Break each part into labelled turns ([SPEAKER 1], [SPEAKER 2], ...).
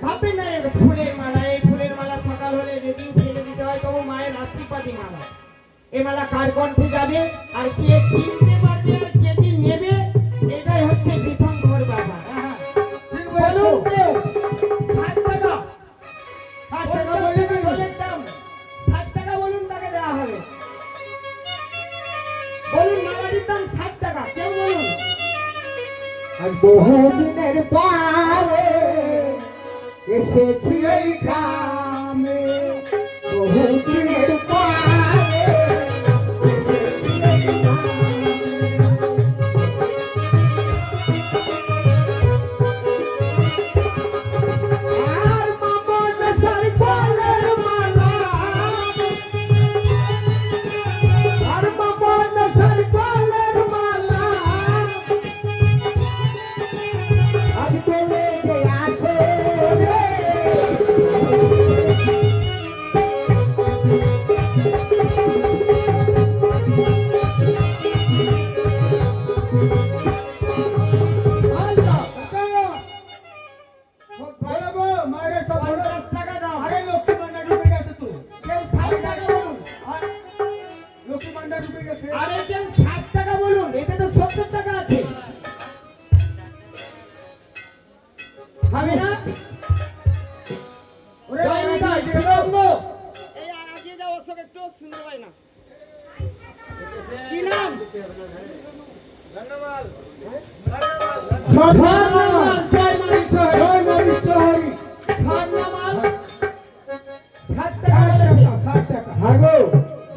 [SPEAKER 1] ভাববেন না এটা ফুলের মালা, এই ফুলের মালা সকাল হলে যদি ফেলে দিতে হয় তবু মায়ের আশীর্বাদী মালা। এ মালা কার কণ্ঠে যাবে আর কে কিনতে পারবে আর কে কি নেবে, এটাই হচ্ছে বিশঙ্কর বাবা। বলুন কেউ 60 টাকা,
[SPEAKER 2] 60 টাকা বললে কি
[SPEAKER 1] ফুলের দাম 60 টাকা বলুন, তাকে দেওয়া হবে। বলুন মালাটির দাম 60 টাকা, কেউ বলুন।
[SPEAKER 2] আজ বহুদিনের পরে এসেছি এই গ্রামে, বহুদিনের পরে এসেছি এই গ্রামে। আর মামন সাইকেলের মালা, আর মামন সাইকেলের মালা আজ চলে গেছে রে।
[SPEAKER 1] আল্লাহ,
[SPEAKER 2] বলো গো, মায়ের সব বলো।
[SPEAKER 1] 50 টাকা দাও।
[SPEAKER 2] আরে লক্ষ্মী ভান্ডার ঢুকে গেছে তো।
[SPEAKER 1] কেউ 60 টাকা বলুন।
[SPEAKER 2] আর লক্ষ্মী ভান্ডার ঢুকে গেছে।
[SPEAKER 1] আরে কেউ 60 টাকা বলুন, এতে তো 70 টাকা আছে। হবে না?
[SPEAKER 2] ওরে
[SPEAKER 1] জয়
[SPEAKER 2] বাবা,
[SPEAKER 1] নিতাই,
[SPEAKER 2] ঢুকে গেল।
[SPEAKER 1] বিলম্ব।
[SPEAKER 3] এই আর আগিয়ে যাও, ওর সঙ্গে একটু শুনতে পাই না। কি নাম?
[SPEAKER 1] ধন্যবাদ, জয় মা ঈশ্বর।
[SPEAKER 2] জয় মা বিশ্বহরি।
[SPEAKER 1] ধন্যবাদ। 60 টাকা বলেছে।
[SPEAKER 2] 60 টাকা। হ্যাঁ গো,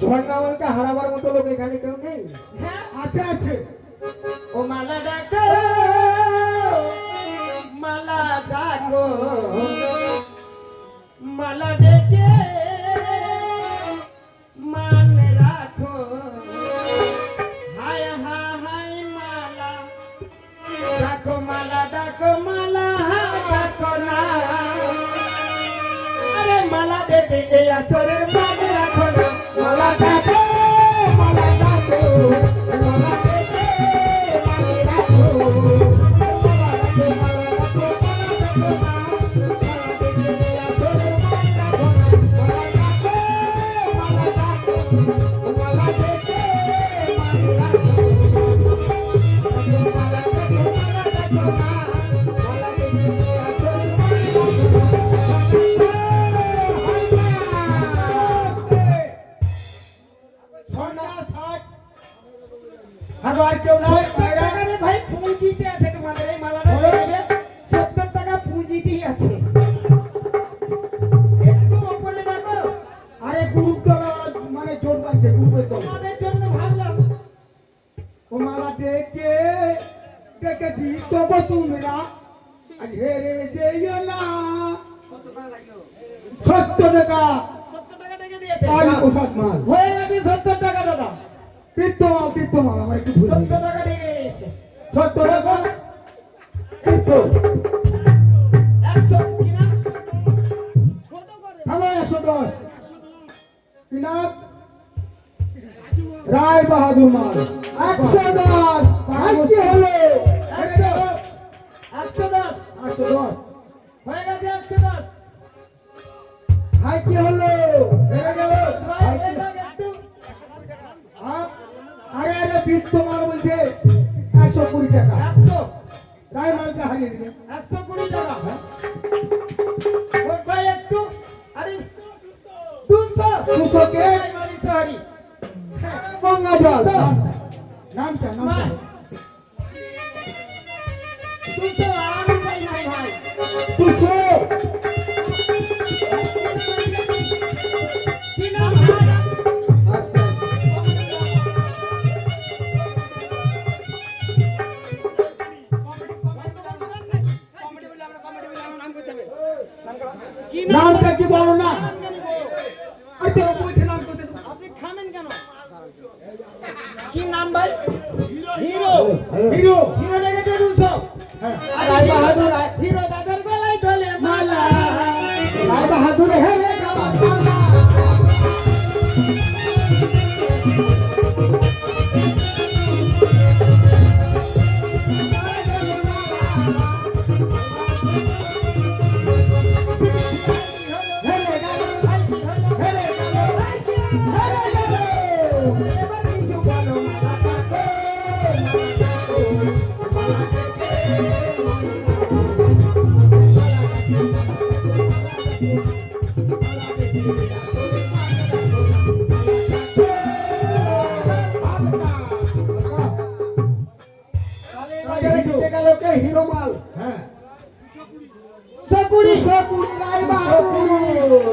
[SPEAKER 2] ঝর্ণাওয়ালকে হারাবার মতো লোক এখানে কেউ নেই?
[SPEAKER 1] হ্যাঁ,
[SPEAKER 2] আছে আছে।
[SPEAKER 1] ও মালা ডাকো, মালা ডাকো, মালা ডেকে মান রাখো। হায় হায় হায় মালা ডাকো, মালা ডাকো, মালা ডাকো না। আরে মালা ডেকে এই আসরের মান রাখো না। মালা ডাকো, মালা ডাকো, মালা ডেকে মান রাখো।
[SPEAKER 2] ঝর্ণা 60। হ্যাঁ গো, আর কেউ নাই?
[SPEAKER 1] 70 টাকা রে ভাই, পুঁজিতে আছে তোমাদের এই মালাটা নেবে, 70 টাকা পুঁজিতেই আছে। একটু উপরে রাখো,
[SPEAKER 2] আরে গ্রুপ দল মানে জোর পাচ্ছে, গ্রুপের দল।
[SPEAKER 1] তোমাদের জন্য ভাবলাম।
[SPEAKER 2] ও মালা ডেকে ডেকেছি তবু তোমরা আজ হেরে যেও না। 70 টাকা
[SPEAKER 1] 70 টাকা ডেকে দিয়েছে।
[SPEAKER 2] কালী প্রসাদ মাল।
[SPEAKER 1] হয়ে গেছে 70 টাকা দাদা।
[SPEAKER 2] তীর্থমাল তীর্থমাল আমার একটু ভুল
[SPEAKER 1] 70 টাকা ডেকে দিয়েছে।
[SPEAKER 2] 70 টাকা তীর্থ।
[SPEAKER 1] 100 কি না?
[SPEAKER 3] ছোট করে।
[SPEAKER 2] হ্যালো 110 কি নাম? রায় বাহাদুর মাল 110। ভাই কি হলো?
[SPEAKER 1] 110
[SPEAKER 2] 110
[SPEAKER 1] হয়ে গেছে 110।
[SPEAKER 2] ভাই কি হলো? হেরে গেল
[SPEAKER 1] ভাই
[SPEAKER 2] ভাই কি?
[SPEAKER 1] এটাকে একটু
[SPEAKER 2] হ্যাঁ? আরে আরে তীর্থমাল বলছে 120 টাকা।
[SPEAKER 1] 100
[SPEAKER 2] রায় মালকে হারিয়ে দিলে।
[SPEAKER 1] 120 টাকা। ওই ভাই একটু, আরে 200
[SPEAKER 2] 200 কে?
[SPEAKER 1] ভাই মালি সরি।
[SPEAKER 2] গঙ্গা জল
[SPEAKER 1] 200
[SPEAKER 2] নামটা
[SPEAKER 1] ভাই
[SPEAKER 2] নামটা
[SPEAKER 1] 200 আমি ভাই নাই ভাই।
[SPEAKER 2] 200।
[SPEAKER 1] কি নাম ভাই?
[SPEAKER 2] আচ্ছা
[SPEAKER 3] কমেডি বলে আমরা কমেডি বলে আমার নাম করতে হবে। নাম করো। কি নাম?
[SPEAKER 2] নামটা কি বলো না?
[SPEAKER 3] নাম কেন গো?
[SPEAKER 2] আচ্ছা বলছে নাম করতে দাও।
[SPEAKER 3] আপনি থামেন কেন?
[SPEAKER 1] কি নাম ভাই? হিরো।
[SPEAKER 2] হিরো।
[SPEAKER 1] হিরো লেগেছে 200।
[SPEAKER 2] হ্যাঁ
[SPEAKER 1] আর
[SPEAKER 2] রায় বাহাদুর
[SPEAKER 1] হিরো দাদার গলায় ধরে মালা।
[SPEAKER 2] রায় বাহাদুর হেরে যাওয়ার পালা। বাজারে জিতে গেল কে? হিরো মাল।
[SPEAKER 4] হ্যাঁ
[SPEAKER 1] 220
[SPEAKER 2] 220 রায় বাহাদুর।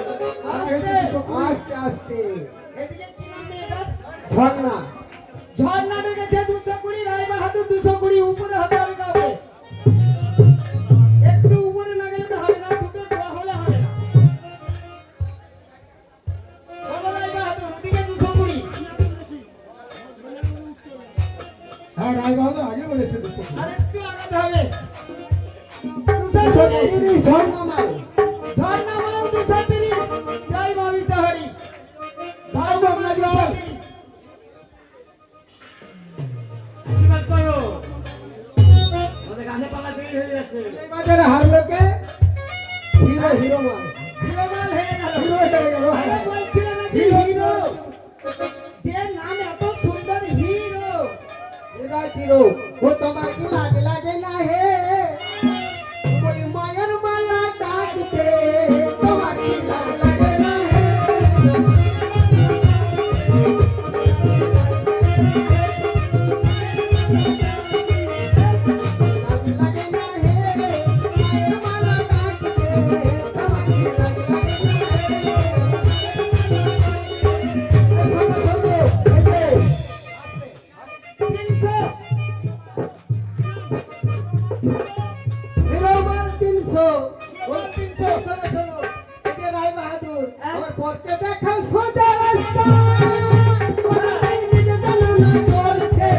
[SPEAKER 2] আস্তে আস্তে
[SPEAKER 1] এদিকে কি নাম মেয়েটার?
[SPEAKER 2] ঝর্ণা।
[SPEAKER 1] ঝর্ণা ডেকেছে 220 রায় বাহাদুর 220 উপরে হতে হবে কাউকে। একটু উপরে না গেলে তো হবে না, দুটো দোয়া হলে হবে না। বলো রায় বাহাদুর, ওদিকে 220।
[SPEAKER 4] হ্যাঁ রায় বাহাদুর আগে বলেছে দুটো।
[SPEAKER 1] আর একটু আগাতে হবে।
[SPEAKER 2] 230 ঝর্ণা মাল।
[SPEAKER 1] ঝর্ণা মাল 230। জয় মা বিশাহরি। ভাই বাংলা জয়।
[SPEAKER 3] আশীর্বাদ করো। আমাদের গানে পালা দেরি হয়ে যাচ্ছে।
[SPEAKER 2] এই বাজারে হারলো কে? হিরো মাল।
[SPEAKER 1] হিরো মাল হয়ে গেল।
[SPEAKER 2] হিরো হয়ে গেল।
[SPEAKER 1] আরে বলছিলে নাকি হিরো? যে নাম এত সুন্দর হিরো।
[SPEAKER 2] হিরো ও তোমার কি লাগে লাগে না হে ওই মায়ের মালা ডাকতে তোমার কি লাগে লাগে না হে লাগে লাগে না হে মায়ের মালা ডাকতে তোমার কি লাগে লাগে না হে
[SPEAKER 1] 300।
[SPEAKER 2] হিরো মাল 300
[SPEAKER 1] মাল 300।
[SPEAKER 2] শোনো শোনো এটা রায় বাহাদুর আমার পরকে দেখাও সোজা রাস্তা ওরাই নিজে জানো না চলছে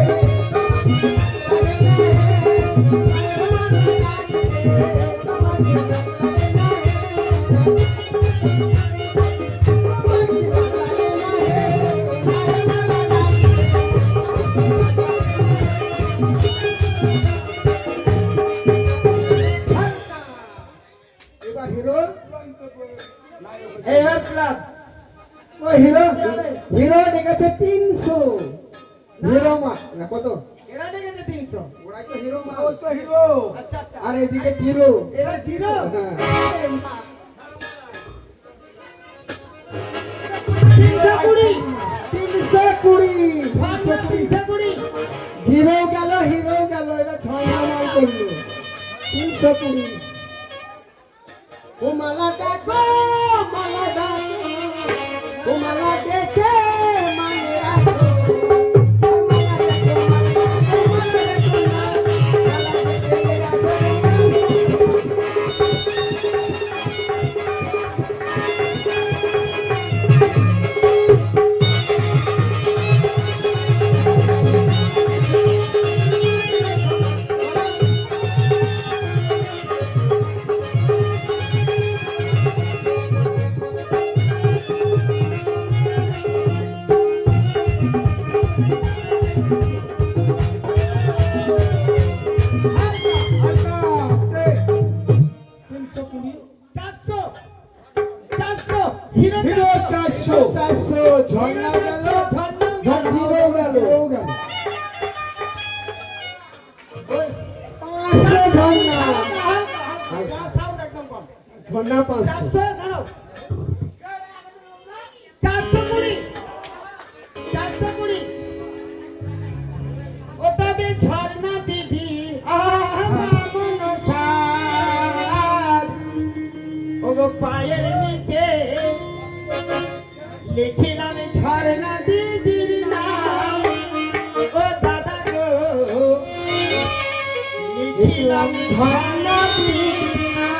[SPEAKER 2] এবার হিরো
[SPEAKER 1] এইবার ক্লাব।
[SPEAKER 2] ও হিরো হিরো ডেকেছে 300 হিরো মা না কত
[SPEAKER 1] এরা ডেকেছে 300।
[SPEAKER 2] ওরাই তো হিরো মা
[SPEAKER 4] তো হিরো।
[SPEAKER 1] আচ্ছা আচ্ছা।
[SPEAKER 2] আর এদিকে হিরো
[SPEAKER 1] এরা জিরো।
[SPEAKER 2] হ্যাঁ।
[SPEAKER 1] 320।
[SPEAKER 2] 320
[SPEAKER 1] ঝর্ণা 320।
[SPEAKER 2] হিরো গেল এবার ছয় মাল করলো 320 ও মালা ডাকো মালা ডাকো ও মালা ডেকে মানে রাখো ও মালা ডাকো মালা ডাকো মালা ডেকে রাখো
[SPEAKER 1] হিরো 400।
[SPEAKER 2] 400 ঝর্ণা গেল হিরো গেল 500 ঝর্ণা
[SPEAKER 1] সাউন্ড একদম কম।
[SPEAKER 2] ঝর্ণা 500
[SPEAKER 1] 400 দাঁড়াও। 420। 420। ও তবে ঝর্ণা দিদি আমন সার ও গো পায়ের নিচে লিখিলাম ঝর্ণা দিদির নাম ও দাদা গো লিখিলাম ঝর্ণা দিদির নাম।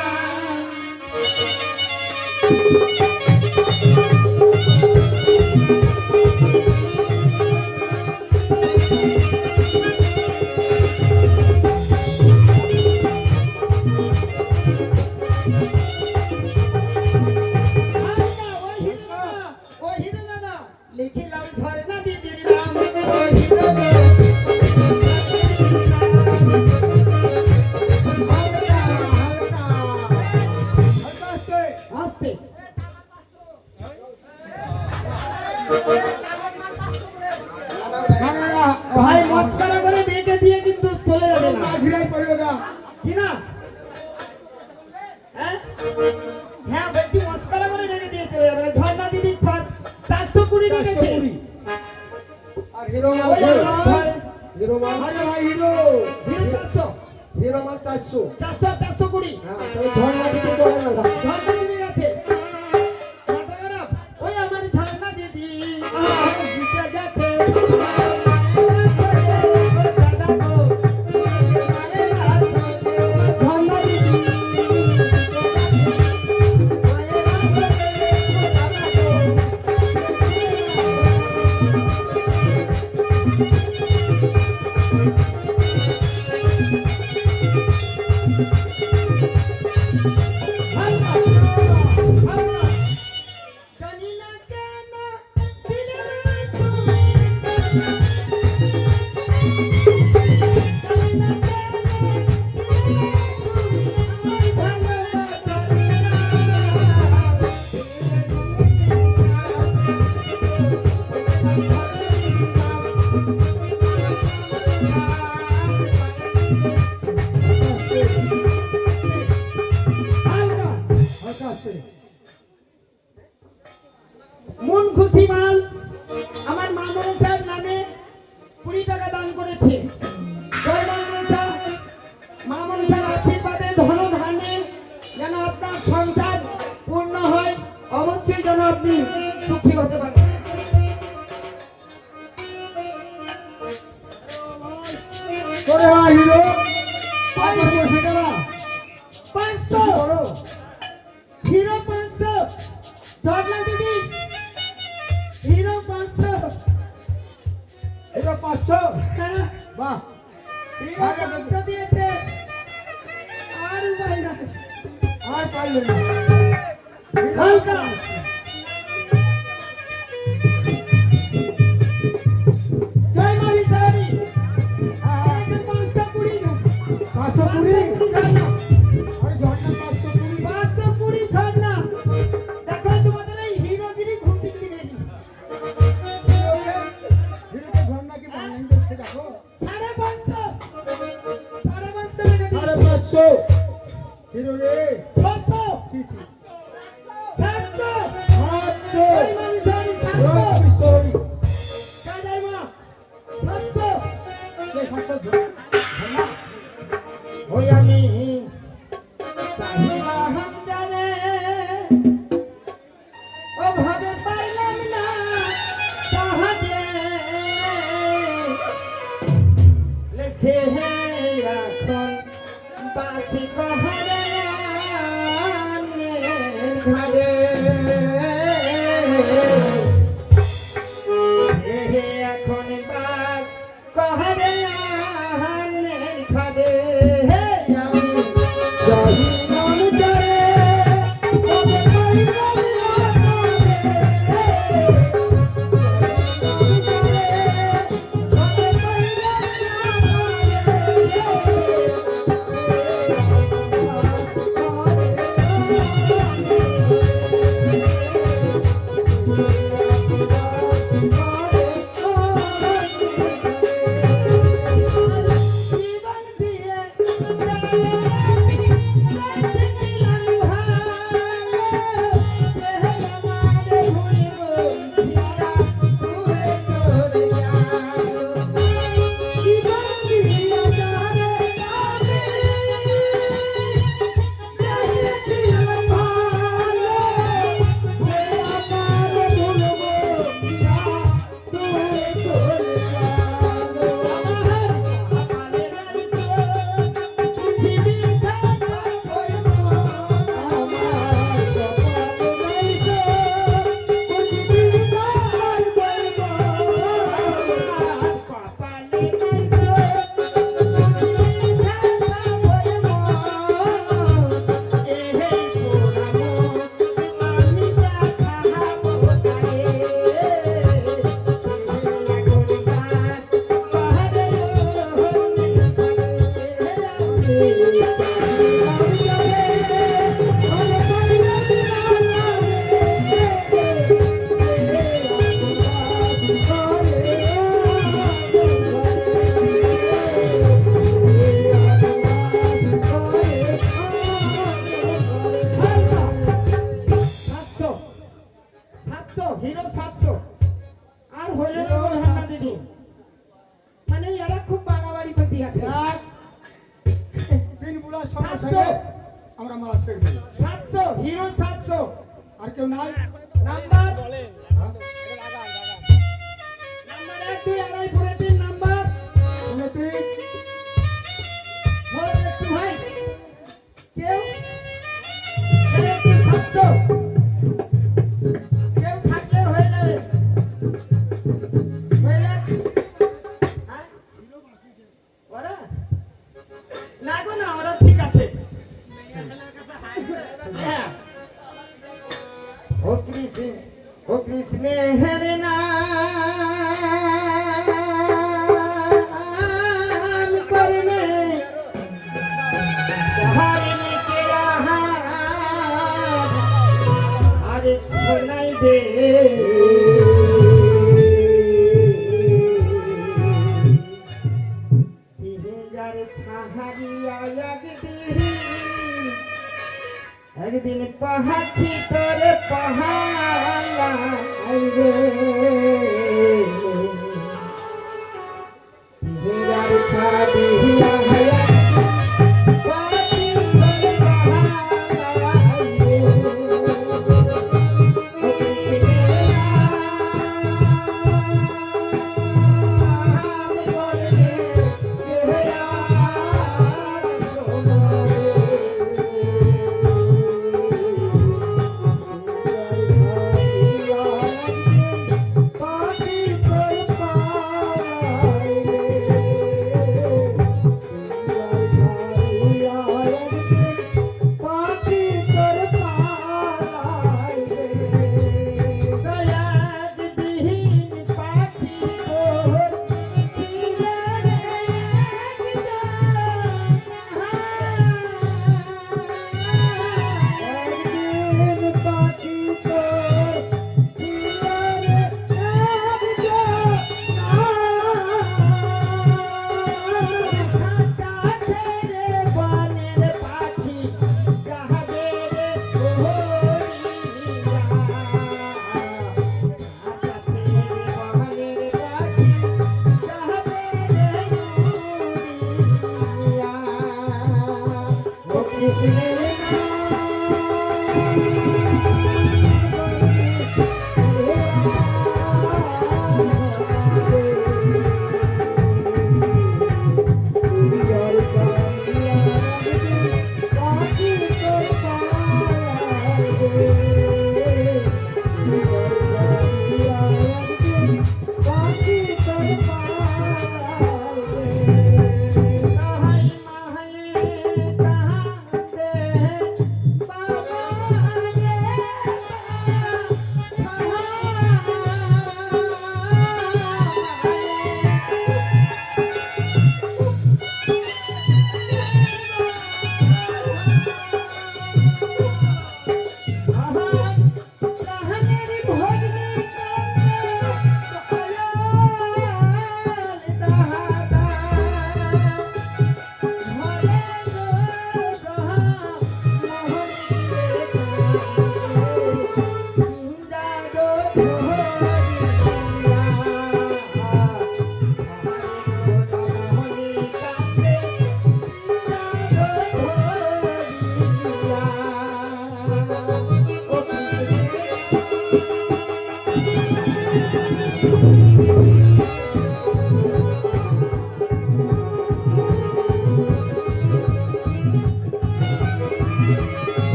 [SPEAKER 1] লিখিলাম ঝর্ণা দিদির নাম ও হিরো
[SPEAKER 2] হালকা হালকা
[SPEAKER 1] আস্তে ওই আমার ঘরে
[SPEAKER 2] হিরো মাল
[SPEAKER 4] আরে ভাই হিরো
[SPEAKER 1] হিরো 400
[SPEAKER 2] হিরো মাল 400
[SPEAKER 1] 420
[SPEAKER 2] হ্যাঁ তাহলে ঝর্ণা দিতে চলে না
[SPEAKER 1] ঝর্ণা দিদি গেছে মাথা খারাপ ওই আমার ঝর্ণা দিদি আমার দিতে গেছে ঝর্ণা দিদি জানি না কেন দিলে তুমি জানি না
[SPEAKER 4] আকাশে
[SPEAKER 1] মন খুশি মাল আমার মা মনসার নামে 20 টাকা দান করেছে জয় মা মনসা মা মনসার আশীর্বাদে ধন ধান্যে যেন আপনার সংসার পূর্ণ হয় অবশ্যই যেন আপনি সুখী হতে পারেন
[SPEAKER 4] করে ভাই হিরো পাঁচশো বসে গেলা
[SPEAKER 1] 500
[SPEAKER 4] বড়
[SPEAKER 1] হিরো 500 ঝর্ণা দিদি হিরো 500
[SPEAKER 4] এটা 500
[SPEAKER 1] হ্যাঁ
[SPEAKER 4] বাহ
[SPEAKER 1] হিরো 500 দিয়েছে আর উপায় নাই
[SPEAKER 4] আর পারলেন না
[SPEAKER 1] হালকা জয় মা বিহারী
[SPEAKER 4] হ্যাঁ,
[SPEAKER 1] 520
[SPEAKER 4] 520
[SPEAKER 1] ঝর্ণা
[SPEAKER 4] আরে ঝর্ণা 520
[SPEAKER 1] 520 ঝর্ণা দেখো তোমাদের এই হিরোগিরি ঘুরতে দিবে
[SPEAKER 4] হিরোকে ঝর্ণা কি বানাই দিচ্ছে দেখো
[SPEAKER 1] 550 টাকা
[SPEAKER 4] আরে
[SPEAKER 1] দিয়েছে
[SPEAKER 4] 500 হিরো রে
[SPEAKER 1] 600
[SPEAKER 4] ছি ছি
[SPEAKER 1] 700
[SPEAKER 4] 500
[SPEAKER 1] জয় মা বিহারী 700
[SPEAKER 4] সরি
[SPEAKER 1] জয় মা 700
[SPEAKER 4] এই 500 ঝর্ণা
[SPEAKER 1] ওই আমি চাহিলা হামদারে ও ভাবে পাইলাম না তাহাতে লেসে হে এখন বাসি কহরে ঘরে হে এখন বাস কহরে ঘরে হে আমি জহিনম জরে তবে পাইলাম না
[SPEAKER 4] Thank you. আজকে একটু।
[SPEAKER 1] 700 হিরো 700
[SPEAKER 4] আর কেউ নাই?
[SPEAKER 1] নাম্বার
[SPEAKER 3] বলেন
[SPEAKER 4] হ্যাঁ?
[SPEAKER 1] নাম্বার 1 2 আড়াই পরে 3 নাম্বার
[SPEAKER 4] উন্নতি,
[SPEAKER 1] হয় একটু ভাই কেউ একটু 700 কেউ থাকলে হয়ে যাবে হয়ে যাচ্ছে হ্যাঁ ওরা না গো না ওরা ঠিক আছে হ্যাঁ ও কৃষ্ণ হরে নাম করলে হরিণী কে আহার আরে শোনাই দে যার ছাহারিয়া একদিন পাহাড়ি তোরে পাহাড়া আইবে যার ছাড়িয়া হায়া পাখি তোরে পাহাড়া আইবে ও কৃষ্ণ নাম করলে কেহয়া